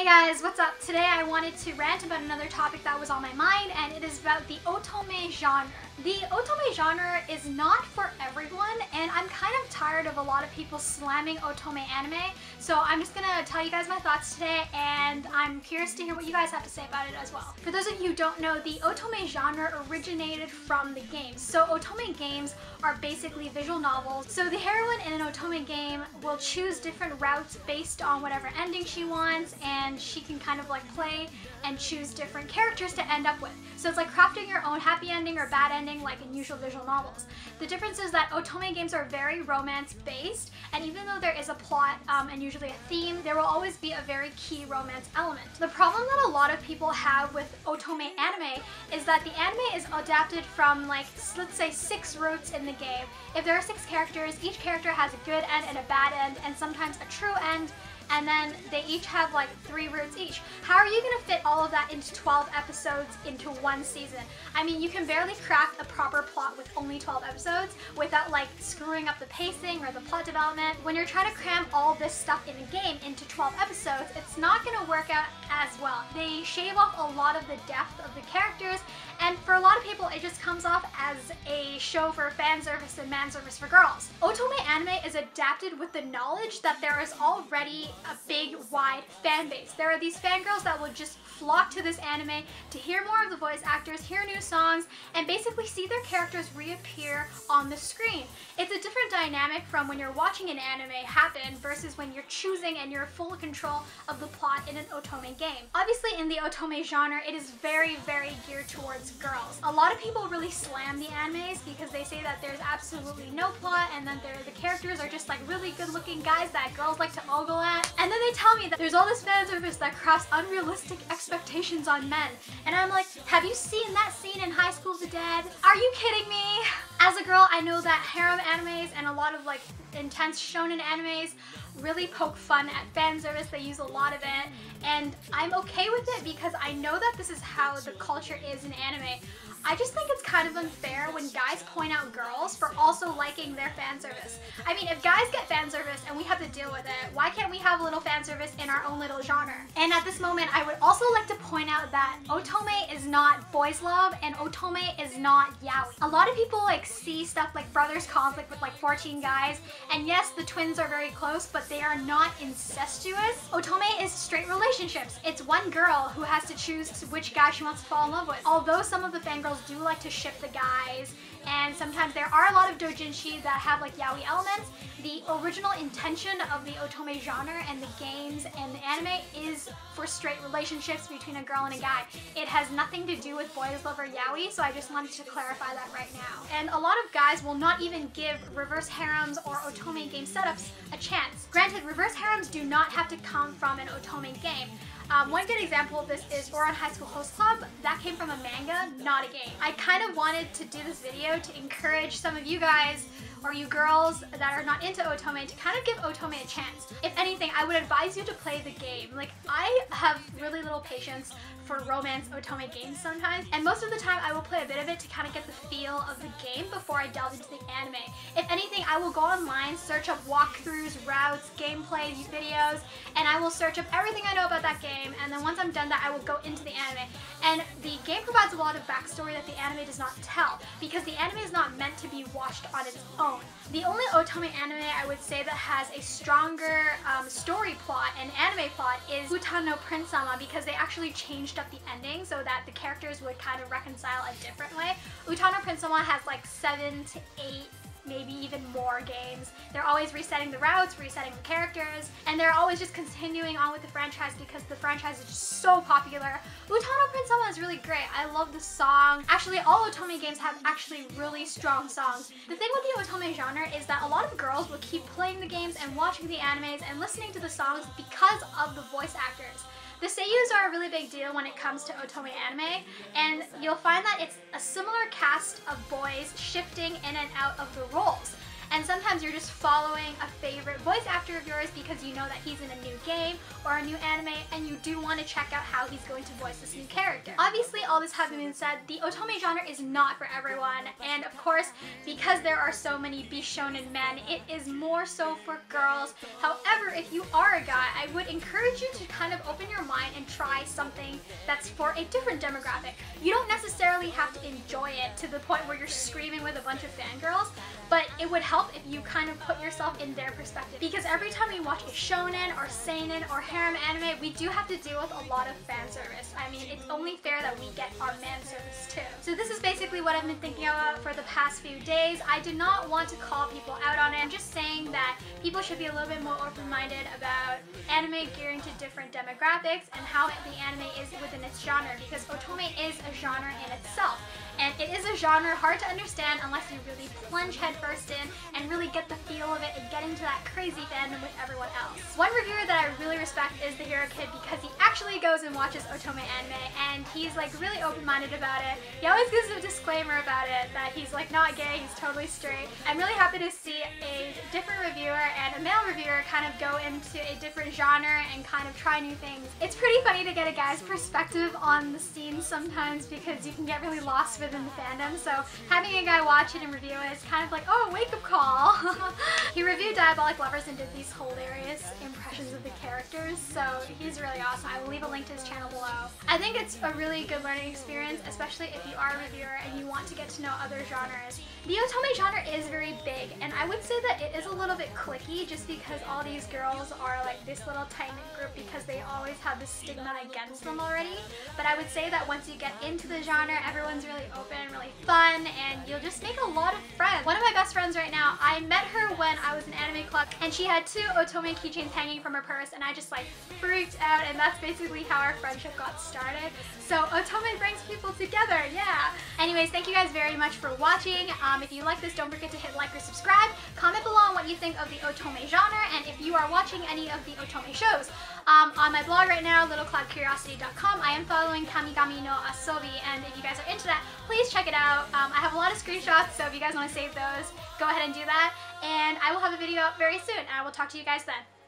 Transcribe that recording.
Hey guys, what's up? Today I wanted to rant about another topic that was on my mind, and it is about the otome genre. The otome genre is not for everyone, and I'm kind of tired of a lot of people slamming otome anime, so I'm just gonna tell you guys my thoughts today, and I'm curious to hear what you guys have to say about it as well. For those of you who don't know, the otome genre originated from the games. So otome games are basically visual novels. So the heroine in an otome game will choose different routes based on whatever ending she wants, and she can kind of like play and choose different characters to end up with. So it's like crafting your own happy ending or bad ending like in usual visual novels. The difference is that otome games are very romance based, and even though there is a plot and usually a theme, there will always be a very key romance element. The problem that a lot of people have with otome anime is that the anime is adapted from, like, let's say 6 routes in the game. If there are 6 characters, each character has a good end and a bad end, and sometimes a true end, and then they each have like 3 routes each. How are you gonna fit all of that into 12 episodes into one season? I mean, you can barely craft a proper plot with only 12 episodes without like screwing up the pacing or the plot development. When you're trying to cram all this stuff in a game into 12 episodes, it's not gonna work out as well. They shave off a lot of the depth of the characters, and for a lot of people, it just comes off as a show for fan service and man service for girls. Otome anime is adapted with the knowledge that there is already a big, wide fan base. There are these fangirls that will just flock to this anime to hear more of the voice actors, hear new songs, and basically see their characters reappear on the screen. It's a different dynamic from when you're watching an anime happen versus when you're choosing and you're full control of the plot in an otome game. Obviously, in the otome genre, it is very, very geared towards girls. A lot of people really slam the animes because they say that there's absolutely no plot, and then the characters are just like really good looking guys that girls like to ogle at. And then they tell me that there's all this fan service that crafts unrealistic expectations on men. And I'm like, have you seen that scene in High School of the Dead? Are you kidding me? As a girl, I know that harem animes and a lot of like intense shonen animes really poke fun at fan service. They use a lot of it, and I'm okay with it because I know that this is how the culture is in anime. I just think it's kind of unfair when guys point out girls for also liking their fan service. I mean, if guys get fan service and we have to deal with it, why can't we have a little fan service in our own little genre? And at this moment, I would also like to point out that otome is not boys love and otome is not yaoi. A lot of people like see stuff like brothers conflict with like 14 guys, and yes, the twins are very close, but they are not incestuous. Otome is straight relationships. It's one girl who has to choose which guy she wants to fall in love with. Although some of the fangirls do like to ship the guys, and sometimes there are a lot of doujinshi that have like yaoi elements, the original intention of the otome genre and the games and the anime is for straight relationships between a girl and a guy. It has nothing to do with boys love or yaoi, so I just wanted to clarify that right now. And a lot of guys will not even give reverse harems or otome game setups a chance. Granted, reverse harems do not have to come from an otome game. One good example of this is Ouran High School Host Club. That came from a manga, not a game. I kind of wanted to do this video to encourage some of you guys or you girls that are not into otome to kind of give otome a chance. If anything, I would advise you to play the game. Like, I have really little patience for romance otome games sometimes, and most of the time I will play a bit of it to kind of get the feel of the game before I delve into the anime. If anything, I will go online, search up walkthroughs, routes, gameplay videos, and I will search up everything I know about that game, and then once I'm done that, I will go into the anime. And the game provides a lot of backstory that the anime does not tell, because the anime is not meant to be watched on its own. The only otome anime I would say that has a stronger story plot and anime plot is Uta no Prince Sama, because they actually changed up the ending so that the characters would kind of reconcile a different way. Uta no Prince Sama has like 7 to 8, maybe even more games. They're always resetting the routes, resetting the characters, and they're always just continuing on with the franchise because the franchise is just so popular. Uta no Prince Sama is really great. I love the song. Actually, all otome games have actually really strong songs. The thing with the otome genre is that a lot of girls will keep playing the games and watching the animes and listening to the songs because of the voice actors. The seiyus are a really big deal when it comes to otome anime, and you'll find that it's a similar cast of boys shifting in and out of the roles. and sometimes you're just following a favorite voice actor of yours because you know that he's in a new game or a new anime and you do want to check out how he's going to voice this new character. Obviously, all this having been said, the otome genre is not for everyone, and of course, because there are so many bishonen men, it is more so for girls. However, if you are a guy, I would encourage you to kind of open your mind and try something that's for a different demographic. You don't necessarily have to enjoy it to the point where you're screaming with a bunch of fangirls, but it would help if you kind of put yourself in their perspective. Because every time we watch a shonen or seinen or harem anime, we do have to deal with a lot of fan service. I mean, it's only fair that we get our man service too. So this is basically what I've been thinking about for the past few days. I do not want to call people out on it. I'm just saying that people should be a little bit more open-minded about anime gearing to different demographics and how the anime is within its genre, because otome is a genre in itself. And it is a genre hard to understand unless you really plunge headfirst in and really get the feel of it and get into that crazy fandom with everyone else. One reviewer that I really respect is the Hero Kid because he actually goes and watches otome anime and he's like really open-minded about it. He always gives a disclaimer about it that he's like not gay, he's totally straight. I'm really happy to see a different reviewer and a male reviewer kind of go into a different genre and kind of try new things. It's pretty funny to get a guy's perspective on the scene sometimes because you can get really lost within the fandom, so having a guy watch it and review it is kind of like, oh, wake-up call. He reviewed Diabolic Lovers and did these hilarious impressions of the characters, so he's really awesome. I will leave a link to his channel below. I think it's a really good learning experience, especially if you are a reviewer and you want to get to know other genres. The otome genre is very big, and I would say that it is a little bit cliquey just because all these girls are like this little tight-knit group because they always have this stigma against them already. But I would say that once you get into the genre, everyone's really open, really fun, and you'll just make a lot of friends. One of my best friends right now, I met her when I was in anime club, and she had 2 otome keychains hanging from her purse, and I just like freaked out, and that's basically how our friendship got started. So otome brings people together, yeah! Anyways, thank you guys very much for watching. If you like this, don't forget to hit like or subscribe. Comment below on what you think of the otome genre, and if you are watching any of the otome shows. On my blog right now, littlecloudcuriosity.com, I am following Kamigami no Asobi, and if you guys are into that, please check it out. I have a lot of screenshots, so if you guys want to save those, go ahead and do that. And I will have a video up very soon, and I will talk to you guys then.